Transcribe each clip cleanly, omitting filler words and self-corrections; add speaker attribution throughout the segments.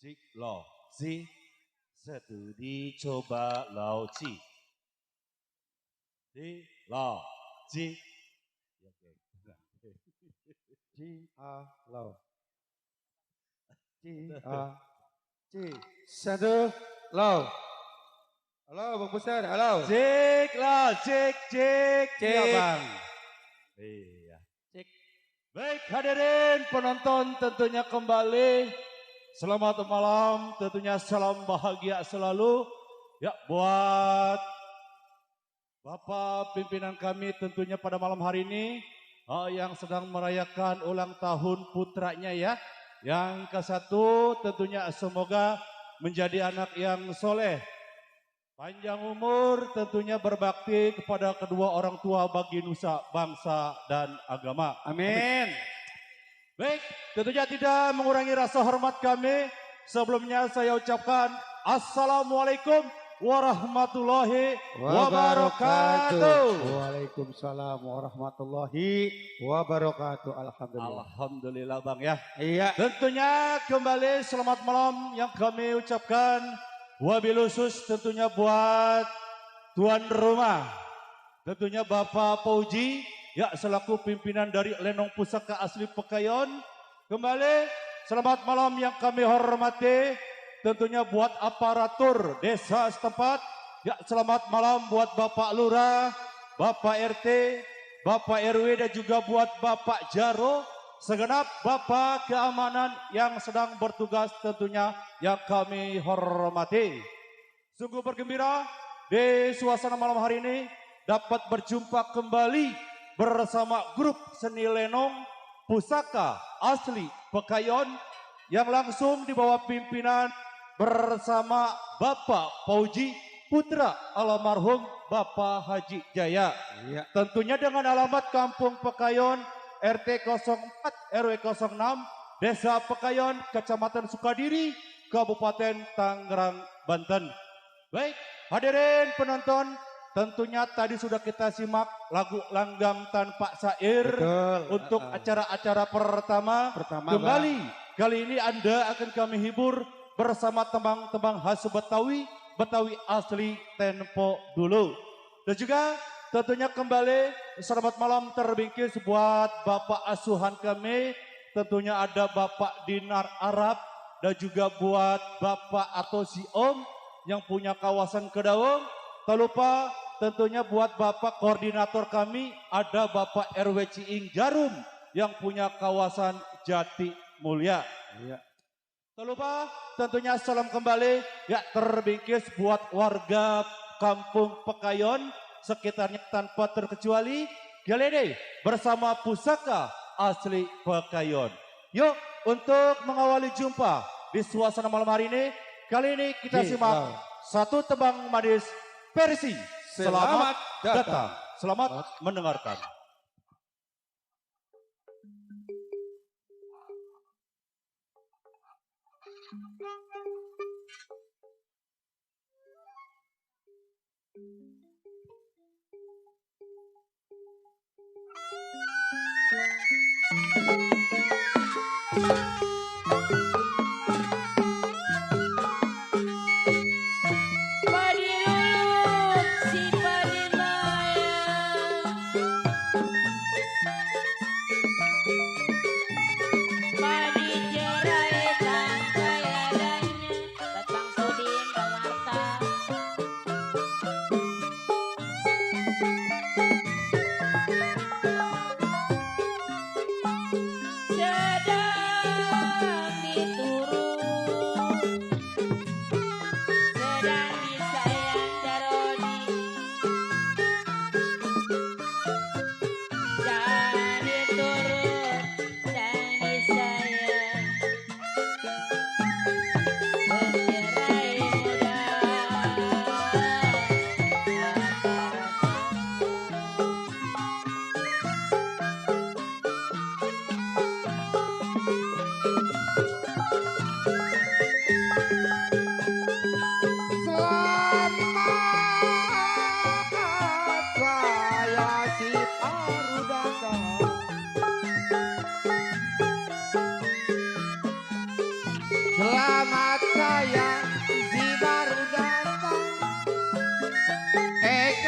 Speaker 1: Cik lo si studi coba lau ci di lo ci ya, oke.
Speaker 2: Ci A Lau. Ci A Ci. Satu Lau. Halo Bang Besar, halo.
Speaker 1: Cik lo cik cik
Speaker 2: Cik.
Speaker 1: ya bang. Iya.
Speaker 2: Cik.
Speaker 1: Baik hadirin penonton tentunya kembali. Selamat malam, tentunya salam bahagia selalu. Ya buat Bapak pimpinan kami tentunya pada malam hari ini yang sedang merayakan ulang tahun putranya ya. Yang ke satu tentunya semoga menjadi anak yang soleh. Panjang umur tentunya berbakti kepada kedua orang tua bagi nusa, bangsa dan agama.
Speaker 2: Amin.
Speaker 1: Baik, tentunya tidak mengurangi rasa hormat kami. Sebelumnya saya ucapkan Assalamualaikum warahmatullahi wabarakatuh.
Speaker 2: Waalaikumsalam warahmatullahi wabarakatuh. Alhamdulillah.
Speaker 1: Alhamdulillah bang ya.
Speaker 2: Iya.
Speaker 1: Tentunya kembali selamat malam yang kami ucapkan. Wabil khusus tentunya buat tuan rumah. Tentunya Bapak Pauji. Ya selaku pimpinan dari Lenong Pusaka Asli Pekayon. Kembali selamat malam yang kami hormati. Tentunya buat aparatur desa setempat. Ya selamat malam buat Bapak Lurah, Bapak RT, Bapak RW dan juga buat Bapak Jaro. Segenap Bapak keamanan yang sedang bertugas tentunya yang kami hormati. Sungguh bergembira di suasana malam hari ini dapat berjumpa kembali bersama grup seni lenong pusaka asli Pekayon yang langsung di bawah pimpinan bersama Bapak Pauji putra almarhum Bapak Haji Jaya.
Speaker 2: Iya.
Speaker 1: Tentunya dengan alamat Kampung Pekayon RT 04 RW 06 Desa Pekayon Kecamatan Sukadiri Kabupaten Tangerang Banten. Baik hadirin penonton, tentunya tadi sudah kita simak lagu Langgam Tanpa Sair.
Speaker 2: Betul.
Speaker 1: Untuk acara-acara pertama. Kembali kali ini Anda akan kami hibur bersama tembang-tembang khas Betawi, Betawi asli tempo dulu. Dan juga tentunya kembali selamat malam terbingkis buat Bapak asuhan kami. Tentunya ada Bapak Dinar Arab dan juga buat Bapak atau si Om yang punya kawasan Kedawang. Tak lupa tentunya buat Bapak koordinator kami ada Bapak RW Ciing Jarum yang punya kawasan Jati Mulia.
Speaker 2: Iya.
Speaker 1: Tak lupa tentunya salam kembali ya terbingkis buat warga Kampung Pekayon sekitarnya tanpa terkecuali. Galede bersama Pusaka Asli Pekayon. Yuk untuk mengawali jumpa di suasana malam hari ini. Kali ini kita simak satu tembang manis versi Selamat Datang. Selamat mendengarkan.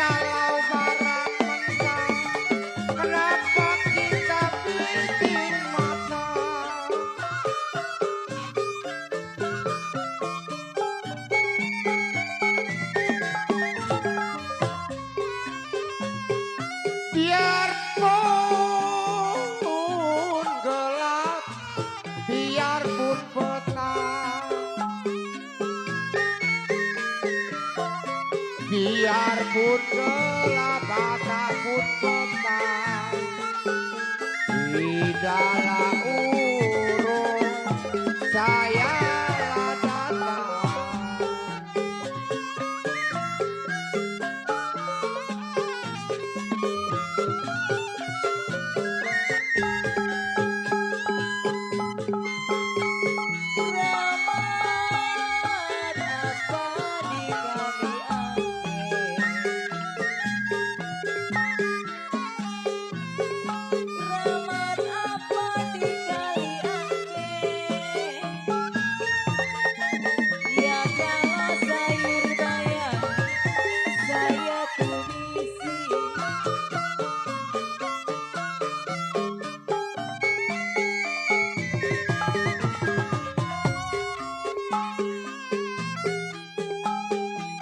Speaker 3: kalau barang mentah, kenapa kita bikin mata? Biarpun gelap, biarpun petang, biarpun gelap ataupun petang, tidaklah urung saya datang.
Speaker 4: Rahmat apa di kami Rahmat apa di kali ya kalau sayur bayar saya tumisi.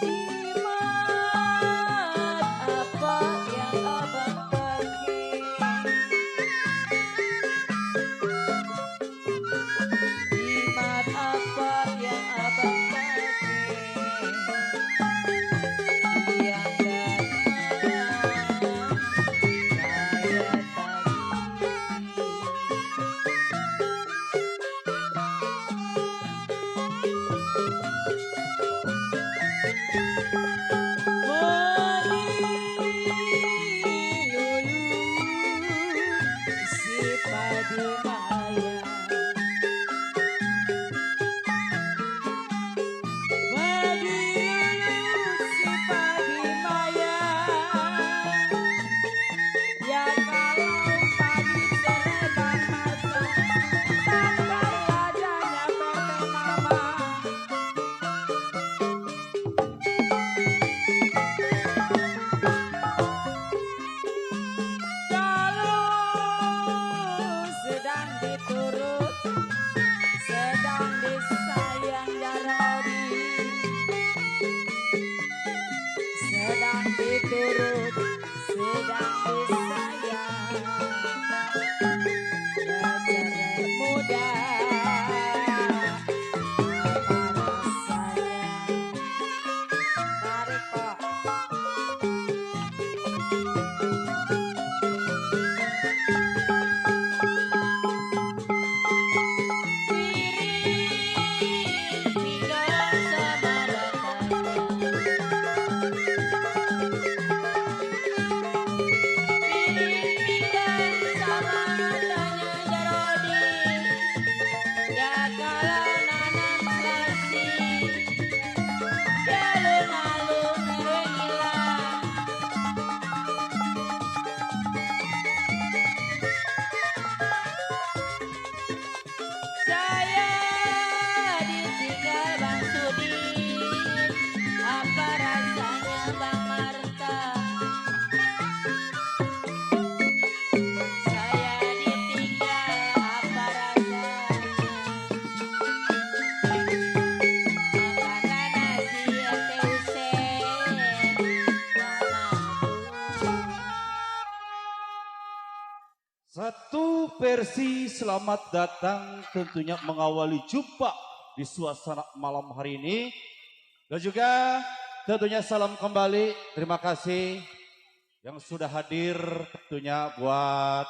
Speaker 4: Jimat apa yang abang pakai? Jimat apa yang abang pakai? Siang dan malam saya tagih. Si padi maya, si padi maya, ya kalau padi serebak masa, tanggal adanya PT Mama. Kalau sedang diturut, sedang disayang Jarodi, sedang diturut, sedang disayang Gajar muda para sayang. Tarik Pak. Tinggal sama
Speaker 1: Satu versi selamat datang tentunya mengawali jumpa di suasana malam hari ini. Dan juga tentunya salam kembali, terima kasih yang sudah hadir tentunya buat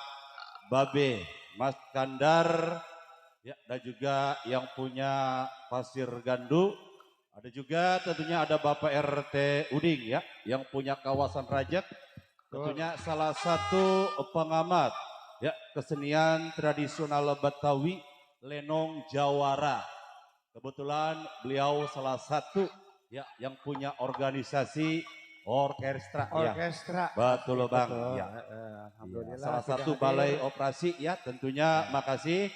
Speaker 1: Babe, Mas Kandar, ya, dan juga yang punya Pasir Gandu. Ada juga tentunya ada Bapak RT Uding ya, yang punya kawasan Rajak. Tentunya salah satu pengamat ya kesenian tradisional Betawi, Lenong Jawara. Kebetulan beliau salah satu ya yang punya organisasi orkestra.
Speaker 2: Orkestra.
Speaker 1: Ya. Betul Bang.
Speaker 2: Betul.
Speaker 1: Ya.
Speaker 2: Alhamdulillah.
Speaker 1: Salah
Speaker 2: sudah
Speaker 1: satu
Speaker 2: hadir.
Speaker 1: balai operasi ya tentunya makasih.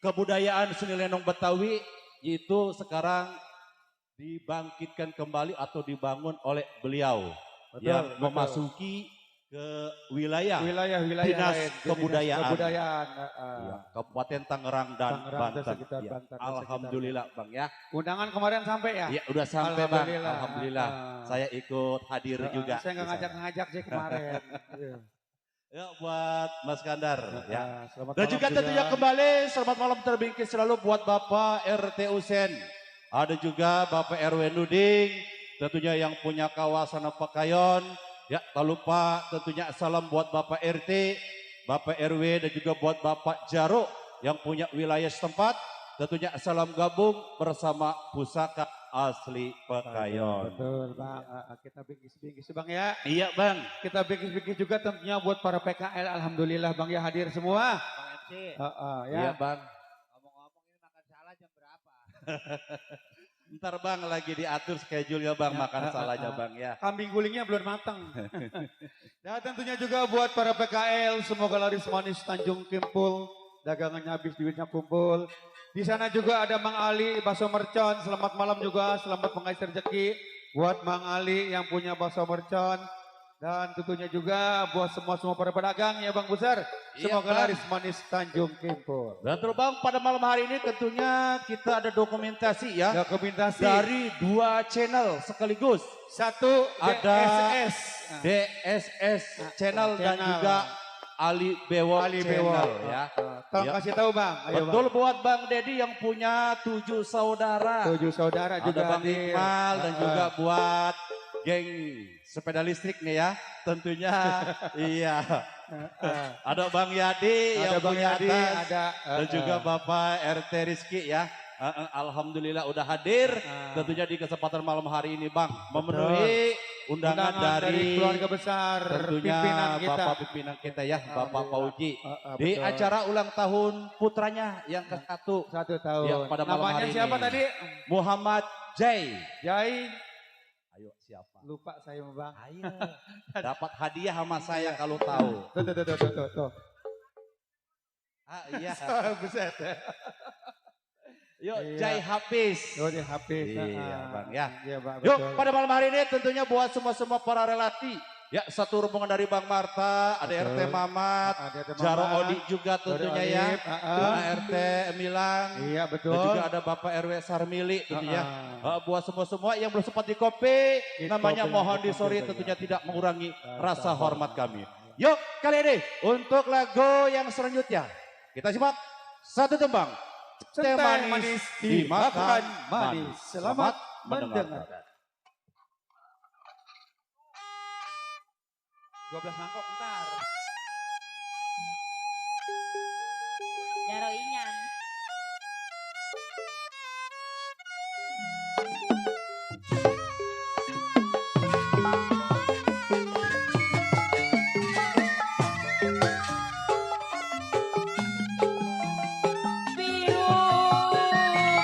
Speaker 1: Kebudayaan seni Lenong Betawi itu sekarang dibangkitkan kembali atau dibangun oleh beliau. yang
Speaker 2: betul.
Speaker 1: memasuki ke wilayah
Speaker 2: Wilayah-wilayah
Speaker 1: Dinas
Speaker 2: lain.
Speaker 1: Kebudayaan.
Speaker 2: Kebudayaan.
Speaker 1: ya, Kabupaten Tangerang dan
Speaker 2: Tangerang dan
Speaker 1: Banten.
Speaker 2: sekitar
Speaker 1: Ya,
Speaker 2: Banten dan
Speaker 1: Alhamdulillah Bang ya.
Speaker 2: Undangan kemarin sampai ya?
Speaker 1: Ya udah sampai Bang.
Speaker 2: Alhamdulillah.
Speaker 1: Alhamdulillah. Saya ikut hadir juga.
Speaker 2: Saya nggak
Speaker 1: di sana.
Speaker 2: ngajak-ngajak sih kemarin. Iya.
Speaker 1: Ya buat Mas Kandar ya.
Speaker 2: Selamat
Speaker 1: Dan
Speaker 2: malam
Speaker 1: juga tentunya kembali selamat malam terbingkis selalu buat Bapak RT Usen. Ada juga Bapak RW Nuding, tentunya yang punya kawasan Pekayon. Ya tak lupa tentunya salam buat Bapak RT, Bapak RW dan juga buat Bapak Jaruk yang punya wilayah setempat. Tentunya salam gabung bersama Pusaka Asli Pekayon.
Speaker 2: Betul Bang, kita bingkis-bingkis Bang ya.
Speaker 1: Iya Bang.
Speaker 2: Kita bingkis-bingkis juga tentunya buat para PKL. Alhamdulillah Bang ya hadir semua.
Speaker 3: Bang MC,
Speaker 1: Iya
Speaker 2: Ya.
Speaker 1: Bang.
Speaker 3: ngomong-ngomong ini makan salah jam berapa?
Speaker 1: Ntar Bang lagi diatur schedule ya Bang makan salahnya Bang ya.
Speaker 2: Kambing gulingnya belum matang. Dan tentunya juga buat para PKL, semoga laris manis Tanjung Kimpul, dagangannya habis duitnya kumpul. Di sana juga ada Mang Ali bakso mercon, selamat malam juga, selamat mengais rezeki buat Mang Ali yang punya bakso mercon. Dan tentunya juga buat semua para pedagang ya Bang Besar,
Speaker 1: Iya,
Speaker 2: semoga
Speaker 1: Bang.
Speaker 2: laris manis Tanjung Kimpul.
Speaker 1: Betul Bang, pada malam hari ini tentunya kita ada dokumentasi ya.
Speaker 2: Dokumentasi
Speaker 1: Dari 2 channel sekaligus.
Speaker 2: satu
Speaker 1: Ada
Speaker 2: DSS.
Speaker 1: DSS channel dan
Speaker 2: channel.
Speaker 1: juga Ali Bewok
Speaker 2: Ali
Speaker 1: channel
Speaker 2: Bewok.
Speaker 1: ya.
Speaker 2: Tolong
Speaker 1: Ya.
Speaker 2: kasih tahu Bang. Ayo
Speaker 1: Betul buat Bang Dedi yang punya 7 saudara.
Speaker 2: Bang. 7 saudara
Speaker 1: Ada
Speaker 2: juga
Speaker 1: Bang
Speaker 2: hadir.
Speaker 1: Iqbal dan juga buat geng sepeda listrik nih ya. Tentunya iya. Ada Bang Yadi
Speaker 2: Ada
Speaker 1: yang
Speaker 2: Bang
Speaker 1: punya
Speaker 2: Yadi,
Speaker 1: atas.
Speaker 2: ada
Speaker 1: Dan juga Bapak RT Rizky ya. Alhamdulillah udah hadir. Tentunya di kesempatan malam hari ini Bang. Memenuhi undangan dari
Speaker 2: keluarga besar
Speaker 1: tentunya
Speaker 2: pimpinan kita.
Speaker 1: Bapak pimpinan kita ya. Bapak Pauji. Di
Speaker 2: Betul.
Speaker 1: acara ulang tahun putranya yang ke-1.
Speaker 2: 1 tahun.
Speaker 1: Ya, pada malam
Speaker 2: Namanya
Speaker 1: hari
Speaker 2: siapa
Speaker 1: ini.
Speaker 2: tadi?
Speaker 1: Muhammad Jai.
Speaker 2: Jai.
Speaker 1: Ayo siapa?
Speaker 2: Lupa saya Bang.
Speaker 1: Ayo. Dapat hadiah sama saya kalau tahu.
Speaker 2: Tuh.
Speaker 1: Ah, iya.
Speaker 2: Buset.
Speaker 1: Yuk
Speaker 2: Iya.
Speaker 1: Jai Hafiz.
Speaker 2: Oh dia Hafiz.
Speaker 1: Iya, Bang, ya.
Speaker 2: Iya Bang.
Speaker 1: Yuk
Speaker 2: betul.
Speaker 1: pada malam hari ini tentunya buat semua para relati. Ya satu rombongan dari Bang Marta, ada
Speaker 2: Betul.
Speaker 1: RT Mamat,
Speaker 2: Ada Teh
Speaker 1: Jaro
Speaker 2: Mama,
Speaker 1: Odi juga tentunya ya.
Speaker 2: Odip,
Speaker 1: RT Milang.
Speaker 2: Iya
Speaker 1: Dan
Speaker 2: betul.
Speaker 1: juga ada Bapak RW Sarmili tentunya.
Speaker 2: Ah,
Speaker 1: Buat semua yang belum sempat di kopi,
Speaker 2: Di
Speaker 1: namanya
Speaker 2: kopi,
Speaker 1: mohon
Speaker 2: di kopi
Speaker 1: disori
Speaker 2: saja.
Speaker 1: tentunya tidak mengurangi rasa
Speaker 2: Rasa
Speaker 1: hormat
Speaker 2: hormat.
Speaker 1: kami. Yuk kali ini untuk lagu yang selanjutnya kita simak satu tembang. Teh manis dimakan manis. Selamat mendengarkan.
Speaker 2: 12 mangkok ntar.
Speaker 4: Jaro inyan. Biru,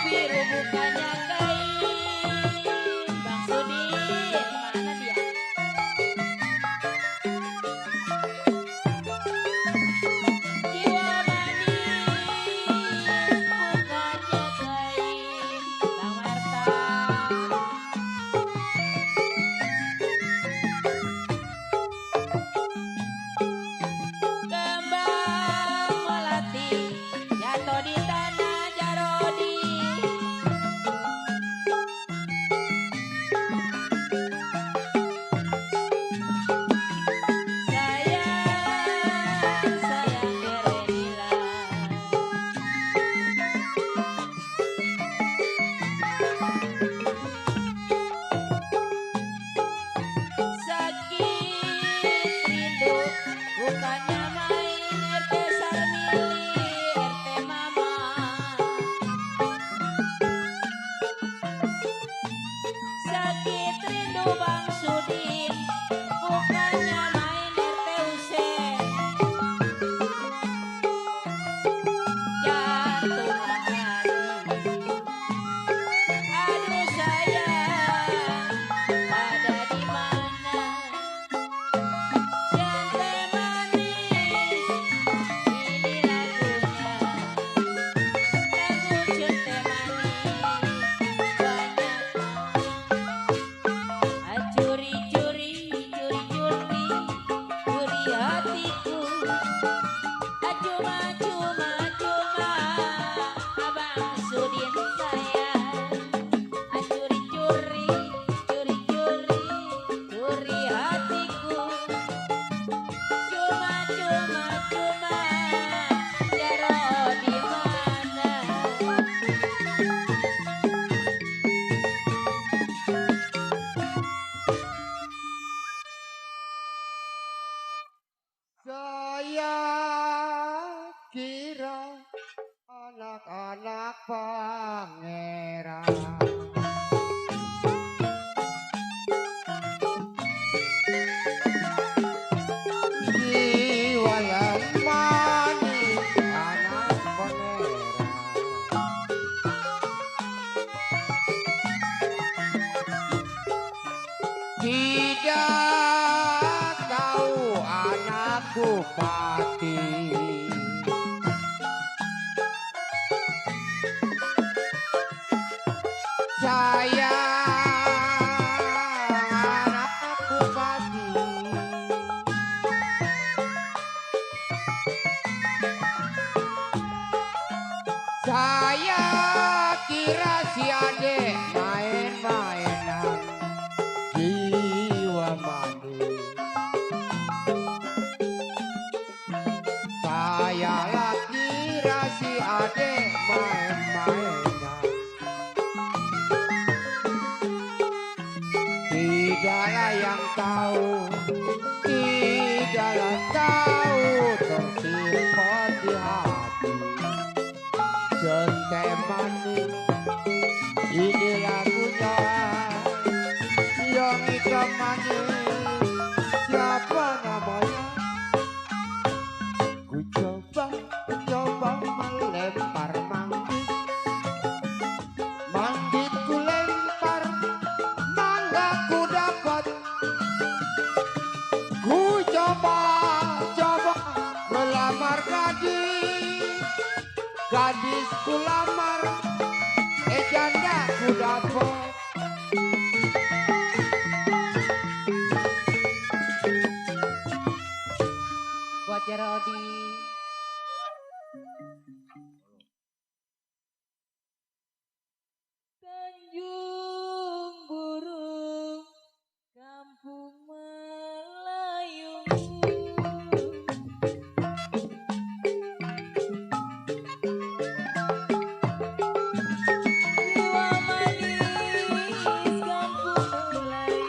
Speaker 4: biru bukannya kain. Bang Sudin, mana dia?
Speaker 3: Saya kira anak-anak pangeran jiwa yang manis anak pangeran tidak tahu anak bupati saya anak bupati saya kira si adek main-mainan jiwa manis saya lah kira si adek main-mainan tidaklah yang tahu tidaklah tahu tersimpan di hati centai manis ini lagunya yang hitam manis siapa namanya ku coba melempar manggis manggis ku lempar mangga ku dapat ku coba melamar gadis ku lamar janda ku dapat
Speaker 4: Buat Jerodi. Tanjung burung kampung Melayu. Jiwa manis kampung Melayu.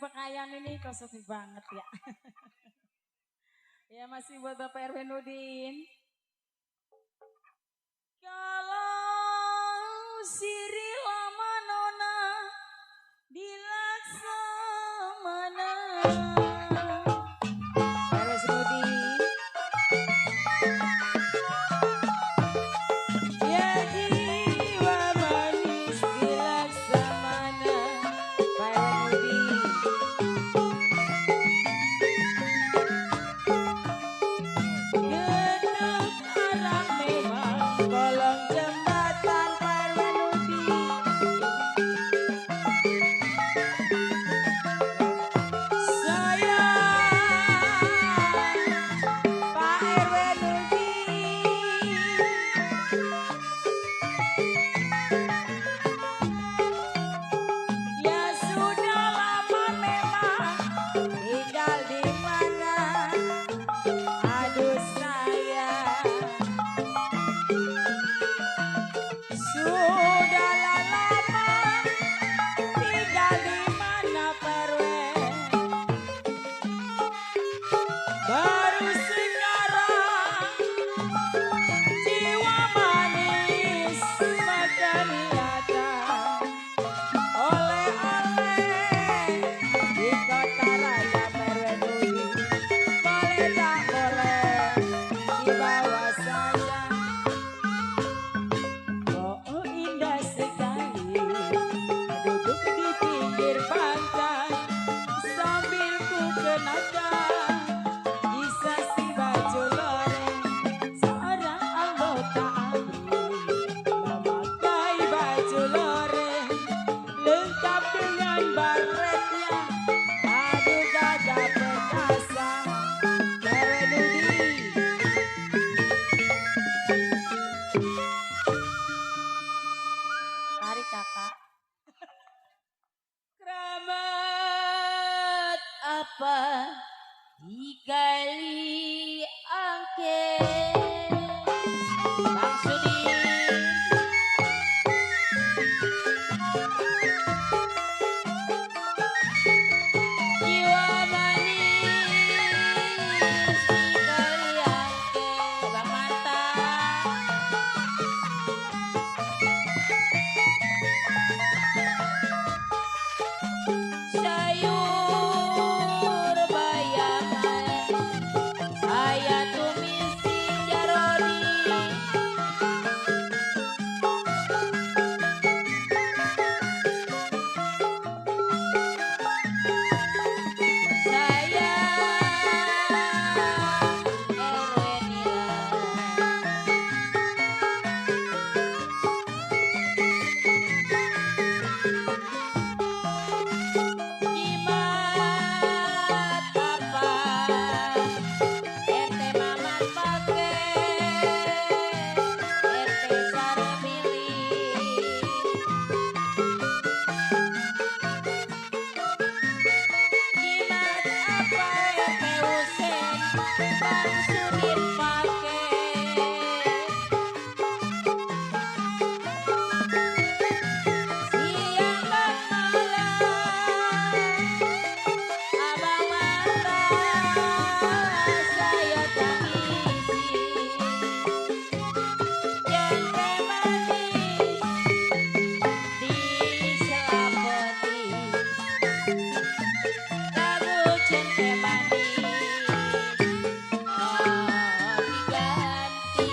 Speaker 4: Pakaian ini kok sepi banget ya. Ya masih buat Bapak Erwin Nudin. Kalau siri lama nona dilaksamana. Erwin Nudin. Ya jiwa manis dilaksamana. Pak Erwin Nudin. Gedung arang memang kolong jembatan Pak Erwin Nudin. Kak. Keramat apa digali angke. Bang Sudi. Jiwa manis digali angke. Bang Manta. Sayur bayangan saya tumis jarodi. Saya Jimat apa ente mamat pake ente sare milih. Jimat apa ente usen Bang Sudin pake. Siang dan malam Abang Mata saya tangisi. Jente manis diselapoti. Lagu jente manis diganti.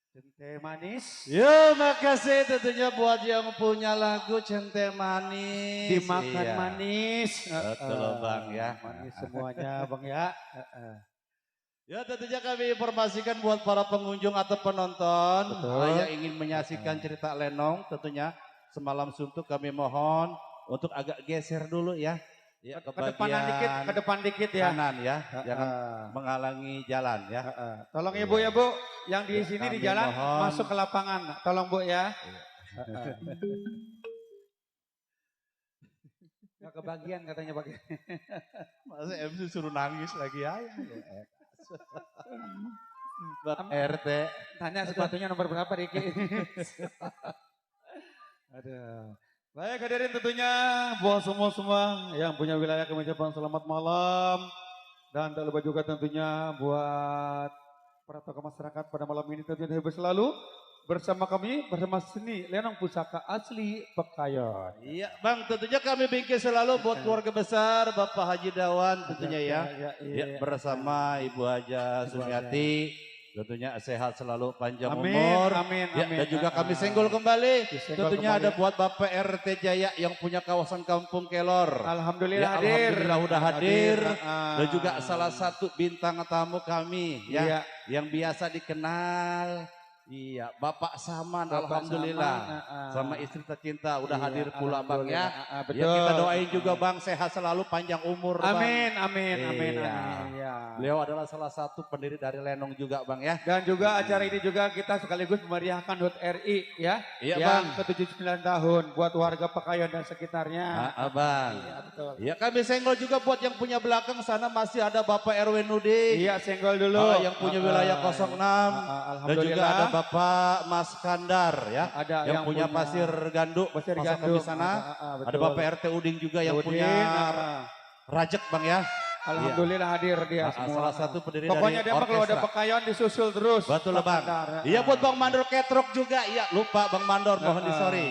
Speaker 2: Cente manis.
Speaker 1: Ya, makasih tentunya buat yang punya lagu Cente Manis.
Speaker 2: Dimakan
Speaker 1: Iya.
Speaker 2: manis.
Speaker 1: Betul, Bang, ya.
Speaker 2: Manis semuanya Bang ya.
Speaker 1: Ya, tentunya kami informasikan buat para pengunjung atau penonton
Speaker 2: Betul.
Speaker 1: yang ingin menyaksikan cerita Lenong, tentunya semalam suntuk kami mohon untuk agak geser dulu ya. Ya,
Speaker 2: Ke depan dikit ya.
Speaker 1: kanan ya, jangan
Speaker 2: Heeh.
Speaker 1: menghalangi jalan ya.
Speaker 2: Heeh. Tolong ya Bu ya Bu, yang di
Speaker 1: Ya,
Speaker 2: sini di
Speaker 1: kami
Speaker 2: jalan
Speaker 1: mohon.
Speaker 2: masuk ke lapangan. Tolong Bu ya. Gak kebagian katanya bagian.
Speaker 1: Masa MC suruh nangis lagi ya. Buat RT.
Speaker 2: Tanya sepatunya nomor berapa Riki? Aduh. Baik hadirin tentunya buat semua yang punya wilayah kami ucapkan selamat malam. Dan tak lupa juga tentunya buat para tokoh masyarakat pada malam ini tentunya hebat selalu. Bersama kami, bersama seni Lenong Pusaka Asli Pekayon.
Speaker 1: Iya Bang, tentunya kami bikin selalu buat keluarga besar Bapak Haji Dawan tentunya ya. Ya, bersama Ibu Haja Sumiati. Tentunya sehat selalu, panjang
Speaker 2: Amin,
Speaker 1: umur.
Speaker 2: amin,
Speaker 1: Ya,
Speaker 2: amin.
Speaker 1: dan juga kami senggol kembali.
Speaker 2: Disenggol
Speaker 1: Tentunya
Speaker 2: kembali.
Speaker 1: ada buat Bapak RT Jaya yang punya kawasan Kampung Kelor.
Speaker 2: Alhamdulillah
Speaker 1: Ya,
Speaker 2: hadir.
Speaker 1: alhamdulillah udah hadir.
Speaker 2: Ah.
Speaker 1: Dan juga salah satu bintang tamu kami ya,
Speaker 2: Iya.
Speaker 1: yang biasa dikenal. Iya, Bapak Saman,
Speaker 2: Bapak
Speaker 1: alhamdulillah.
Speaker 2: Saman,
Speaker 1: Sama istri tercinta udah
Speaker 2: Iya,
Speaker 1: hadir pula Bang ya.
Speaker 2: alhamdulillah.
Speaker 1: Ya,
Speaker 2: Betul.
Speaker 1: kita doain juga Bang sehat selalu, panjang umur Bang.
Speaker 2: Amin, amin, amin,
Speaker 1: Iya.
Speaker 2: amin. Ya.
Speaker 1: Beliau adalah salah satu pendiri dari Lenong juga Bang ya.
Speaker 2: Dan juga acara ini juga kita sekaligus memeriahkan HUT RI ya.
Speaker 1: Iya,
Speaker 2: yang
Speaker 1: Bang.
Speaker 2: ke-79 tahun buat warga Pekayon dan sekitarnya.
Speaker 1: Bang.
Speaker 2: Iya, betul.
Speaker 1: Ya kami senggol juga buat yang punya belakang sana masih ada Bapak Erwin Nudi.
Speaker 2: Iya, senggol dulu.
Speaker 1: Yang punya wilayah 06. Dan juga
Speaker 2: Alhamdulillah.
Speaker 1: ada Bapak Mas Kandar ya.
Speaker 2: Ada
Speaker 1: yang punya pasir ganduk.
Speaker 2: Pasir
Speaker 1: pasang
Speaker 2: ganduk.
Speaker 1: di sana.
Speaker 2: Betul.
Speaker 1: Ada Bapak RT Uding juga yang
Speaker 2: Udin,
Speaker 1: punya rajek Bang ya.
Speaker 2: Alhamdulillah hadir dia semua.
Speaker 1: Salah satu pendiri
Speaker 2: Pokoknya
Speaker 1: dari
Speaker 2: dia mah kalau ada
Speaker 1: orkestra.
Speaker 2: Pekayon disusul terus.
Speaker 1: Betul Bang.
Speaker 2: Kandar.
Speaker 1: Iya buat Bang Mandor Ketrok juga. Iya lupa Bang Mandor mohon
Speaker 2: Ah.
Speaker 1: disori.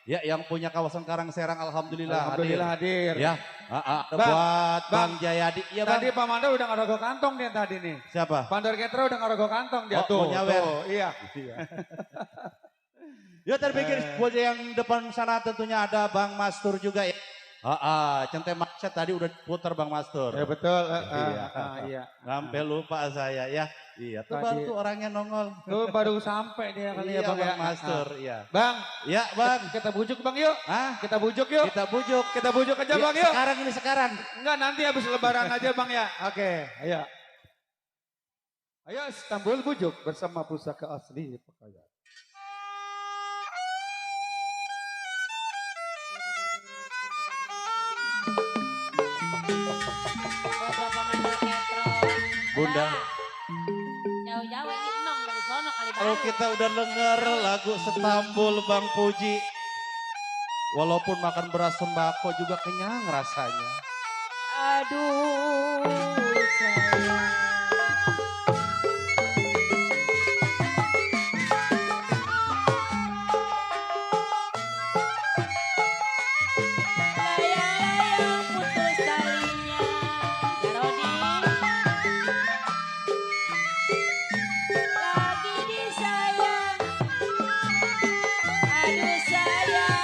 Speaker 1: Ya yang punya kawasan Karangserang alhamdulillah,
Speaker 2: Alhamdulillah hadir.
Speaker 1: Ya.
Speaker 2: Bang,
Speaker 1: Buat
Speaker 2: Bang.
Speaker 1: Bang Jayadi. Iya Bang.
Speaker 2: Tadi Pak Mandor udah ngarogo kantong dia tadi nih.
Speaker 1: Siapa?
Speaker 2: Pandor Ketro udah ngarogo kantong dia
Speaker 1: Oh,
Speaker 2: tuh.
Speaker 1: mau nyawer.
Speaker 2: Tuh, iya.
Speaker 1: Ya terpikir buat yang depan sana tentunya ada Bang Mastur juga ya. Centai maksa tadi udah putar Bang Mastur.
Speaker 2: Ya betul.
Speaker 1: Iya. Sampai lupa saya ya. Iya, tuh
Speaker 2: Tadi.
Speaker 1: baru tuh orangnya nongol.
Speaker 2: Tuh baru sampai dia kali ya
Speaker 1: Iya,
Speaker 2: Bang ya.
Speaker 1: Bang Mastur, iya.
Speaker 2: Bang,
Speaker 1: Ya, Bang.
Speaker 2: kita bujuk Bang yuk.
Speaker 1: Ah,
Speaker 2: Kita bujuk yuk.
Speaker 1: kita bujuk.
Speaker 2: Kita bujuk aja
Speaker 1: Ya,
Speaker 2: Bang yuk.
Speaker 1: sekarang ini sekarang.
Speaker 2: Enggak, nanti habis lebaran aja Bang ya. Oke, ayo. Ayo Istanbul bujuk bersama pusaka asli Pekayan.
Speaker 4: Beberapa mandor ketro.
Speaker 1: Bunda.
Speaker 4: Jauh-jauh ingin nong dari sono kali
Speaker 1: Kalau
Speaker 4: baru.
Speaker 1: kita udah denger lagu Setambul Bang Puji. Walaupun makan beras sembako juga kenyang rasanya.
Speaker 4: Aduh sayang. Layang-layang putus talinya. Ya Rodi. Lagi disayang. Aduh sayang.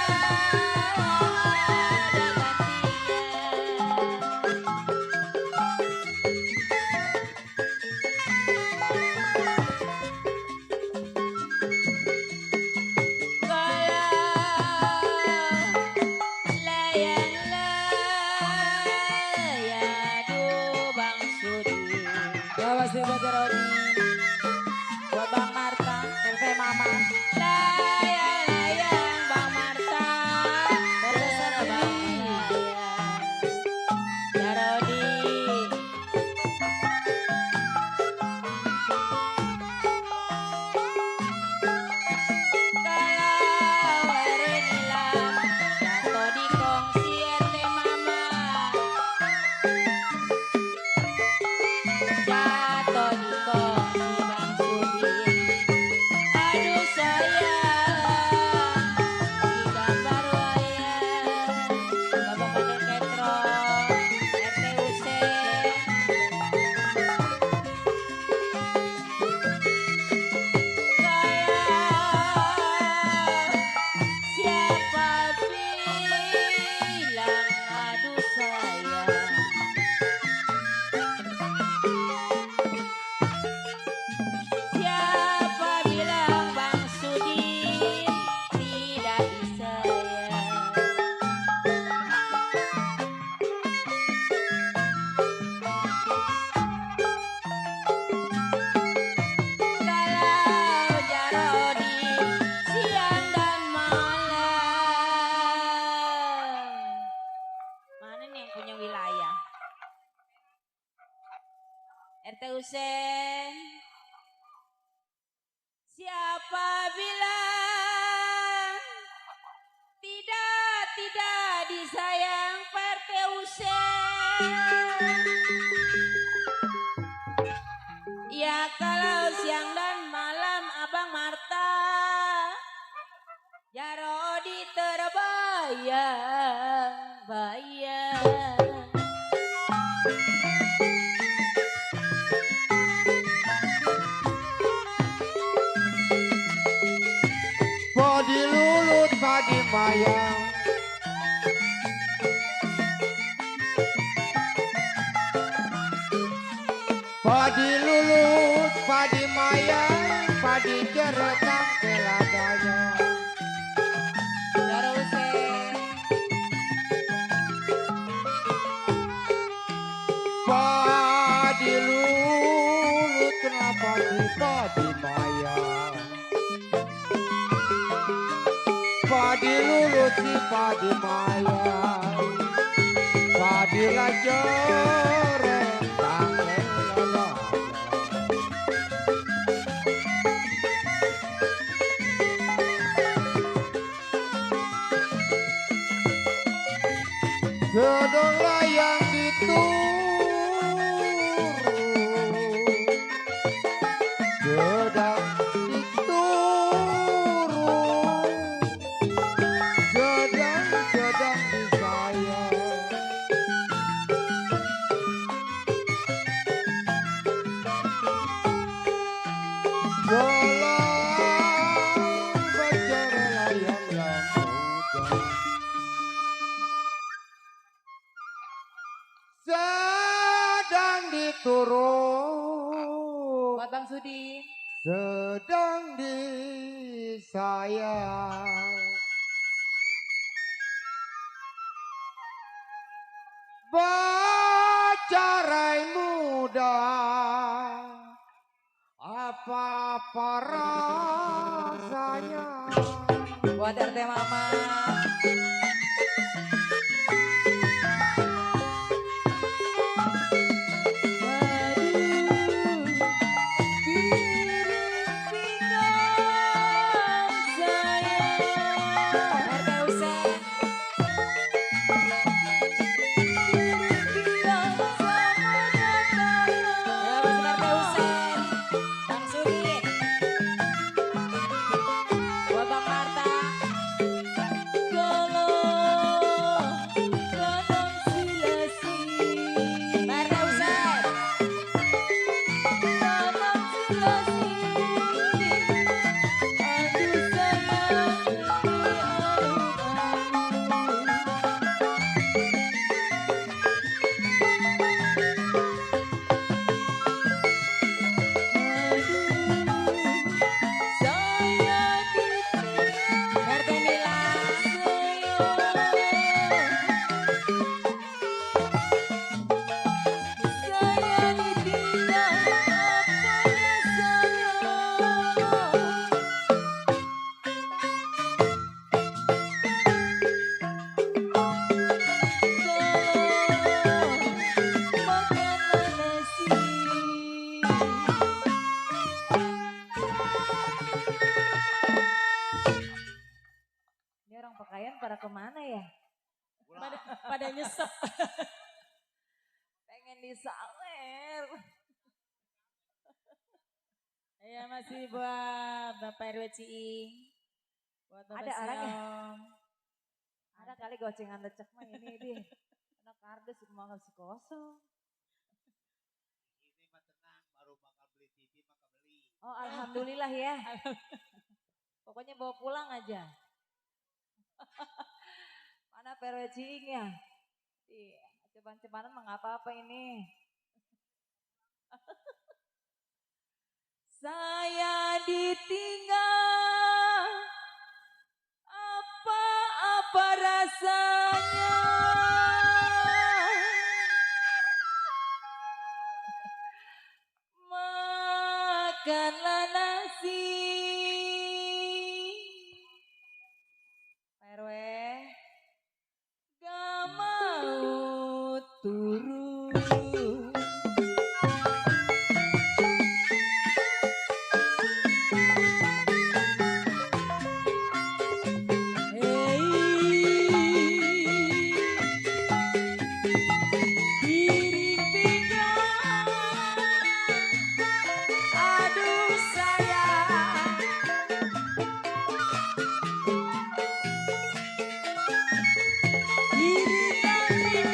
Speaker 4: Ada gantinya. Aduh Bang Sudi. Ya pasti buat Rodi. Buat Bang Marta, Tete Mama. Layang-layang Bang Marta. Terserah Bang Layang. Ya Rodi. Kalau erenilam jatuh di kongsi ete mama, jatuh di kongsi Bang Sudi. Aduh sayang, di gambar wayang, Bapak Mandor Ketro, RT Usen. Siapa bilang aduh sayang. Siapa bilang Bang Sudin tidak disayang. Kalau Jarodi siang dan malam. Mana nih yang punya wilayah? RT Usen. Siapa bilang tidak disayang RT Usen? Ya kalau siang dan malam Abang Marta Jarodi terbayang-bayang.
Speaker 3: Padi lulut, padi mayang. Padi lulut, padi mayang, padi jerekang keladanya.
Speaker 4: Jaro Usen.
Speaker 3: Padi lulut, kenapa di padi mayang? Padi lulut si padi mayang, padi raja rentang keladanya. Sedang layang diturun, sedang diturun, sedang disayang. Dalam bacara layang yang muda. sedang diturun,
Speaker 4: Buat Bang Sudi.
Speaker 3: sedang disayang. Bacarai muda, apa-apa rasanya.
Speaker 4: Buat RT Mama. Pada kemana ya? Pada nyesek. Pengen disawer. Ya masih buat Bapak RW Ciing. Buat Bapak
Speaker 5: Ada orangnya?
Speaker 4: Siong.
Speaker 5: Ada kali gocengan lecek mah ini deh. Anak kardus semua masih kosong.
Speaker 2: Ini mah tenang, baru bakal beli TV maka beli.
Speaker 5: Oh alhamdulillah ya. Pokoknya bawa pulang aja. Mana PRW Ciing ya? Iya, ceban-cebanan mah nggak apa-apa ini.
Speaker 4: Saya ditinggal, apa-apa rasanya. Makanlah nasi.
Speaker 5: Pak RW,
Speaker 4: Gak mau turun. Diri pinggang.
Speaker 5: aduh sayang.
Speaker 4: Diri pinggang.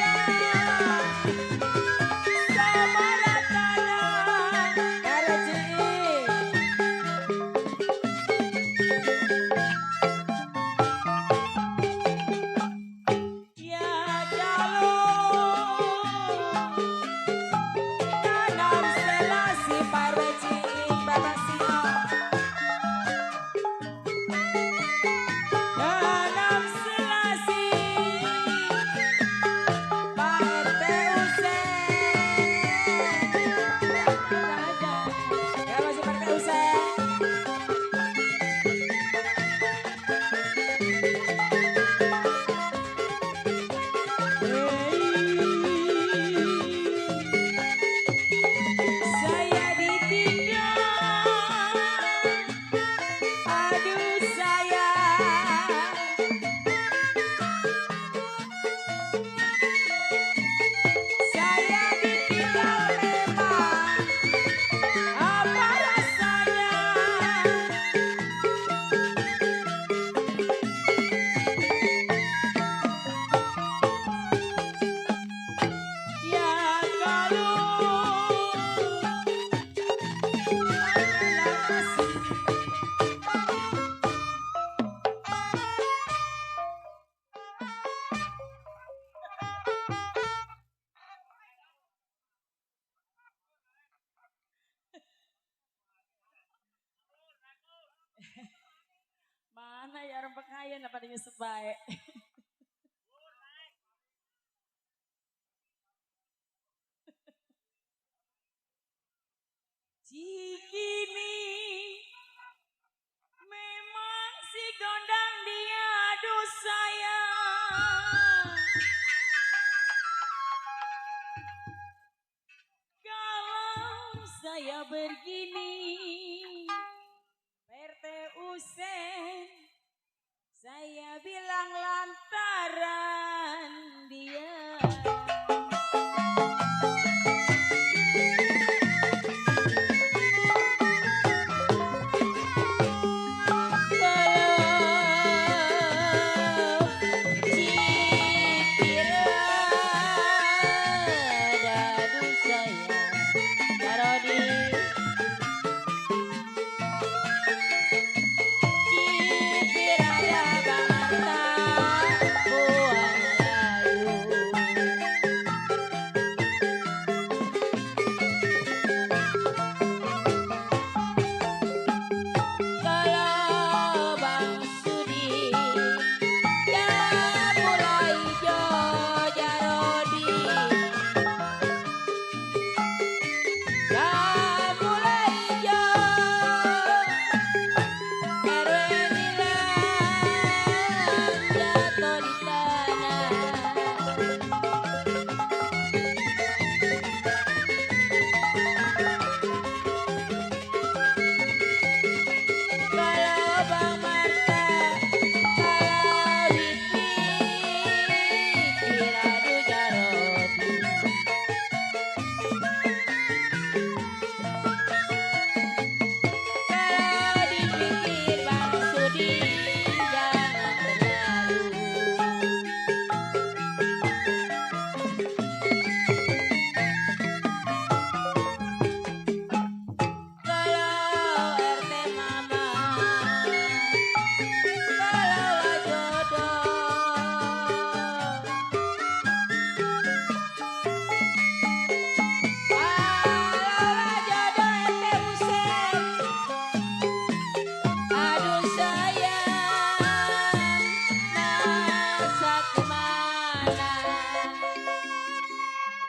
Speaker 4: orang Pekayon apa dengan sebaik. Cikini memang si gondang dia aduh sayang. Kalau saya begini PRT Usen saya bilang lantaran dia.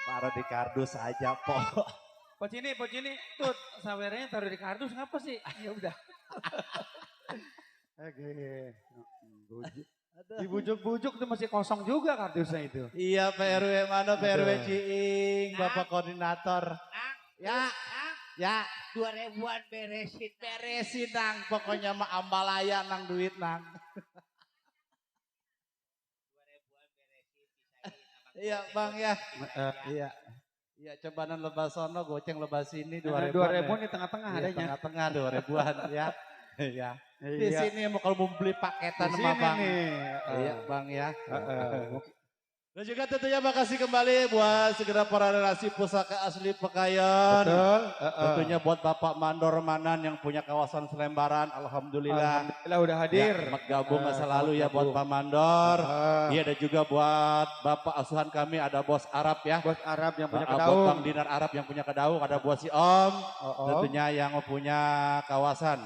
Speaker 1: Taruh di kardus aja, Po.
Speaker 2: Pocini, tuh sawernya taruh di kardus ngapa sih? Ya udah. Oke. Dibujuk-bujuk tuh masih kosong juga kardusnya itu.
Speaker 1: Iya, PRW mana PRW Ciing, Bapak Koordinator. Ya, ya.
Speaker 3: 2000-an beresin.
Speaker 1: Beresin nang, pokoknya mah ambalaya nang duit nang. Iya Bang ya. Iya. Iya cobanan lebas sono goceng lebas sini 2000-an.
Speaker 2: 2000 di tengah-tengah
Speaker 1: Iya,
Speaker 2: adanya.
Speaker 1: tengah-tengah 2000-an ya. Iya. Di
Speaker 2: Iya.
Speaker 1: sini mau kalau mau beli paketan
Speaker 2: Di
Speaker 1: sama
Speaker 2: sini
Speaker 1: Bang.
Speaker 2: nih.
Speaker 1: Iya Bang ya.
Speaker 2: Heeh.
Speaker 1: Dan juga tentunya makasih kembali buat segera para relasi pusaka asli Pekayon.
Speaker 2: Betul.
Speaker 1: Tentunya buat Bapak Mandor Manan yang punya kawasan Selembaran. Alhamdulillah.
Speaker 2: Alhamdulillah udah hadir.
Speaker 1: Ya, gabung selalu ya
Speaker 2: gabung.
Speaker 1: buat Pak Mandor.
Speaker 2: Heeh.
Speaker 1: Iya dan juga buat Bapak asuhan kami ada Bos Arab ya.
Speaker 2: Bos Arab yang punya
Speaker 1: Buat
Speaker 2: kedaung.
Speaker 1: Bang Dinar Arab yang punya kedaung. Ada buat si Om.
Speaker 2: Oh.
Speaker 1: Tentunya yang punya kawasan.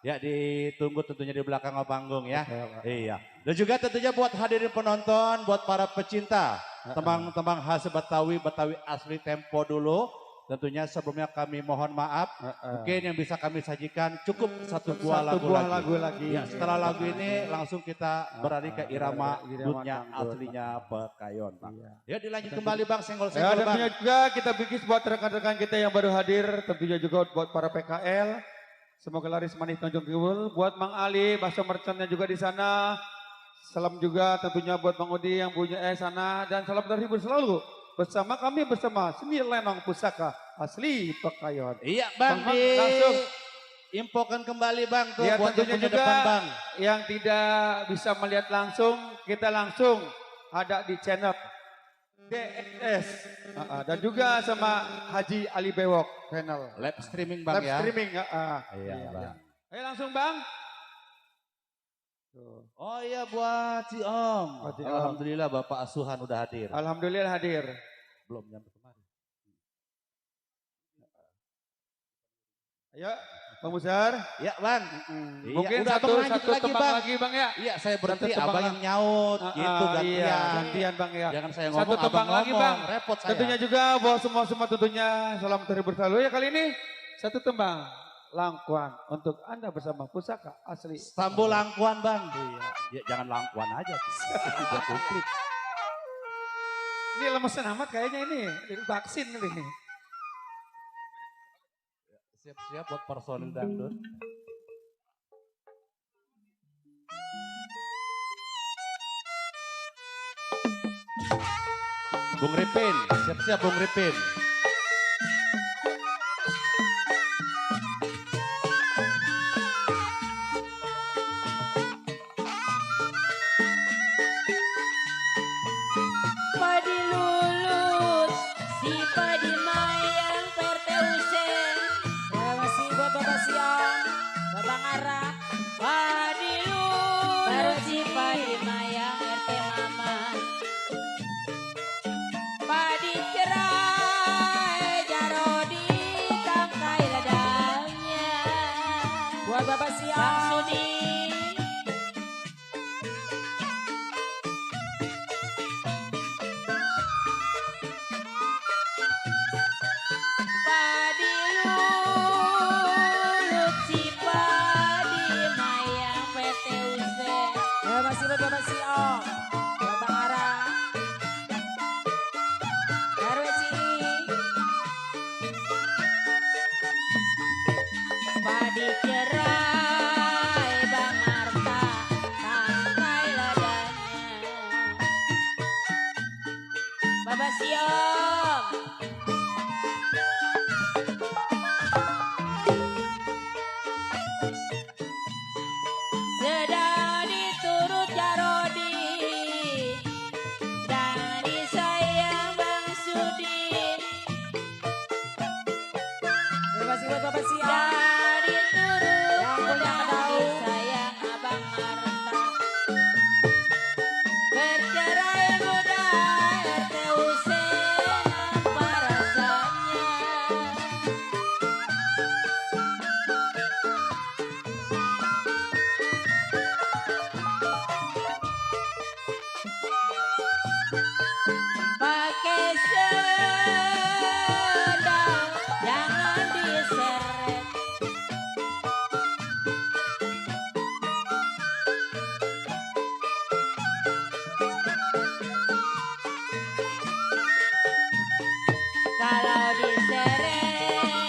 Speaker 1: Ya ditunggu tentunya di belakang panggung ya. Iya. Dan juga tentunya buat hadirin penonton, buat para pecinta, temang-temang khas Betawi asli tempo dulu. Tentunya sebelumnya kami mohon maaf. Mungkin yang bisa kami sajikan cukup satu buah lagu lagi. Ya, setelah lagu ini langsung kita beralih ke irama dangdutnya aslinya Pekayon, Bang. Ya dilanjut kembali Bang,
Speaker 2: Ya,
Speaker 1: senggol-senggol Bang.
Speaker 2: tentunya juga kita bikin buat rekan-rekan kita yang baru hadir, tentunya juga buat para PKL. Semoga laris manis Tanjung Kiwul. Buat Mang Ali, Bakso Merchantnya juga di sana. Salam juga tentunya buat Bang Odi yang punya sana. Dan salam terhibur selalu bersama kami bersama Seni Lenong Pusaka asli Pekayon.
Speaker 1: Iya Bang,
Speaker 2: Bang, langsung
Speaker 1: infokan kembali Bang tuh
Speaker 2: ya,
Speaker 1: buat yang
Speaker 2: tentunya
Speaker 1: punya
Speaker 2: juga
Speaker 1: depan Bang.
Speaker 2: yang tidak bisa melihat langsung, kita langsung ada di channel DSS dan juga sama Haji Ali Bewok channel
Speaker 1: Live streaming Bang
Speaker 2: live
Speaker 1: ya.
Speaker 2: streaming.
Speaker 1: Iya Bang.
Speaker 2: Ayo langsung Bang.
Speaker 1: Oh iya buat si Om.
Speaker 2: Buat si Om.
Speaker 1: Alhamdulillah Bapak asuhan udah hadir.
Speaker 2: Alhamdulillah hadir.
Speaker 1: Belum nyampe kemarin.
Speaker 2: Ayo Bang Musar.
Speaker 1: Ya bang. Iya,
Speaker 2: Mungkin
Speaker 1: udah,
Speaker 2: satu
Speaker 1: Abang lanjut
Speaker 2: satu
Speaker 1: lagi,
Speaker 2: tembang
Speaker 1: Bang.
Speaker 2: lagi Bang ya.
Speaker 1: Iya saya berhenti,
Speaker 2: Satu tembang
Speaker 1: abang yang nyaut gitu gantian.
Speaker 2: Iya, gantian Bang ya.
Speaker 1: Jangan saya
Speaker 2: Satu
Speaker 1: ngomong, abang
Speaker 2: tembang lagi
Speaker 1: ngomong.
Speaker 2: Bang.
Speaker 1: Repot saya.
Speaker 2: Tentunya juga buat semua tentunya salam terhibur selalu ya kali ini. Satu tembang Langkuan untuk Anda bersama Pusaka Asli.
Speaker 1: Stambul Langkuan bang. Iya. Ya, jangan Langkuan aja. Udah komplit.
Speaker 2: Ini lemesan amat kayaknya ini. Vaksin kali ini.
Speaker 1: Siap-siap buat personil dangdut. Bung Ripin, siap-siap Bung Ripin.
Speaker 4: Padi lulut, si padi mayang perteusen.
Speaker 5: Terima kasih buat Bapak Siang, Bapak Ngara.
Speaker 4: Padi lulut,
Speaker 5: Baru
Speaker 4: si padi mayang RT Mama. Padi cerai, jarodi tangkai ladangnya.
Speaker 5: Buat Bapak
Speaker 4: Bang
Speaker 5: Siang.
Speaker 4: Sudin. Padi lulut, si padi mayang peteusen.
Speaker 5: Terima kasih buat Bapak Siang, Bapak Ngara. RW Cili.
Speaker 4: Padi cerai, Bang Marta, tangkai ladanya. Bapak Siom. Sedang diturut Jarodi, sedang disayang Bang Sudin.
Speaker 5: Terima kasih buat Bapak Siang.
Speaker 4: Sedang diturut,
Speaker 5: Yang punya
Speaker 4: sedang
Speaker 5: tahu.
Speaker 4: disayang Abang Marta. Bercerai muda RT Husein, apa rasanya? Pakai sendal, jangan diseret. Kalau diseret,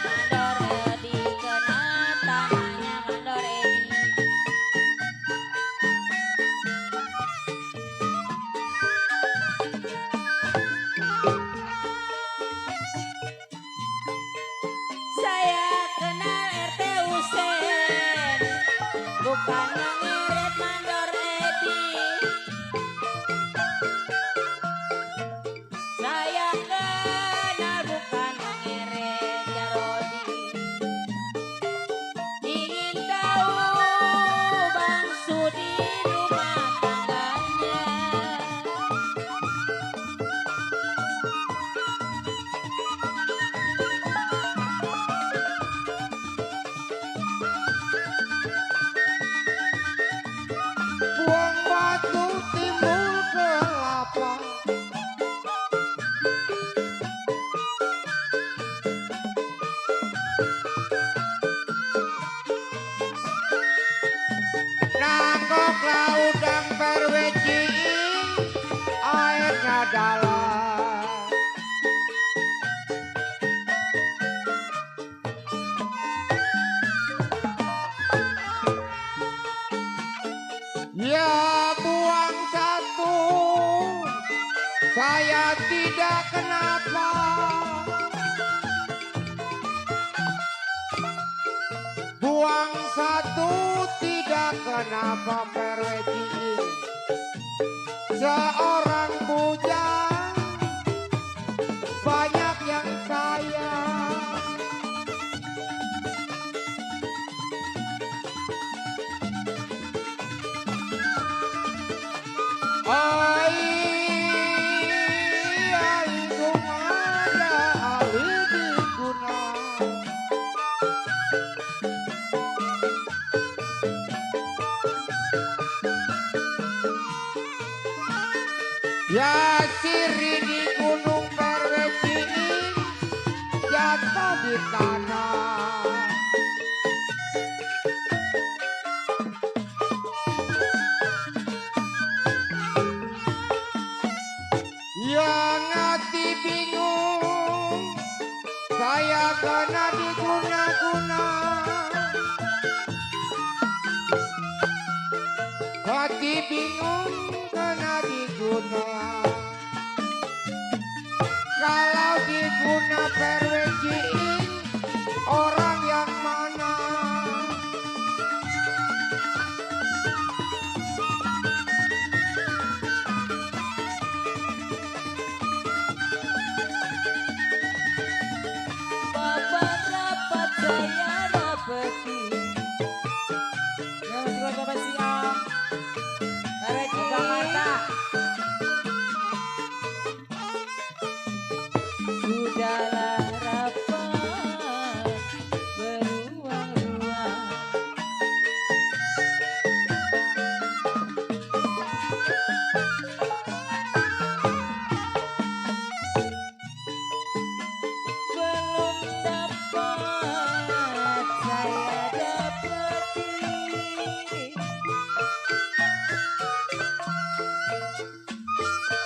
Speaker 4: mandor dikena tanahnya mandor Edi. Saya kenal RT Husein, bukan mengeret mandor Edi. Saya kenal bukan mengeret Jarodi. Ingin tahu Bang Sudi rumah tangganya.
Speaker 3: Buang batu timbul kelapa. Nangkok laudang perweciin, airnya dalam. Ya buang satu, saya tidak kenapa. Buang satu tidak kenapa perweci. Seorang bujang banyak yang sayang. Ya siri di gunung perweci jatuh di tanah. Yang hati bingung saya kena diguna-guna. Hati bingung kena diguna. Kalau diguna perwejiin orang yang mana?
Speaker 4: Bapak dapat saya dapati. Ya masih buat Bapak siang. Bareki. Bang Marta. Sudahlah rapat beruang-ruang. Belum dapat saya dapati.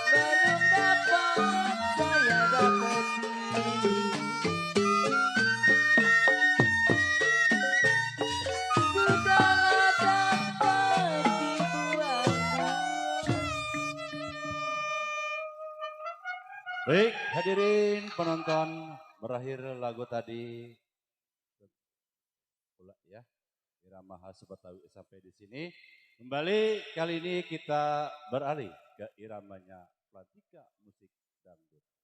Speaker 4: Belum dapat saya dapati. Sudahlah dapat dibuang-buang.
Speaker 1: Baik, hadirin penonton, berakhir lagu tadi. Pula ya, Irama khas Betawi sampai di sini. Kembali kali ini kita beralih ke iramanya Pelantika Musik Dangdut.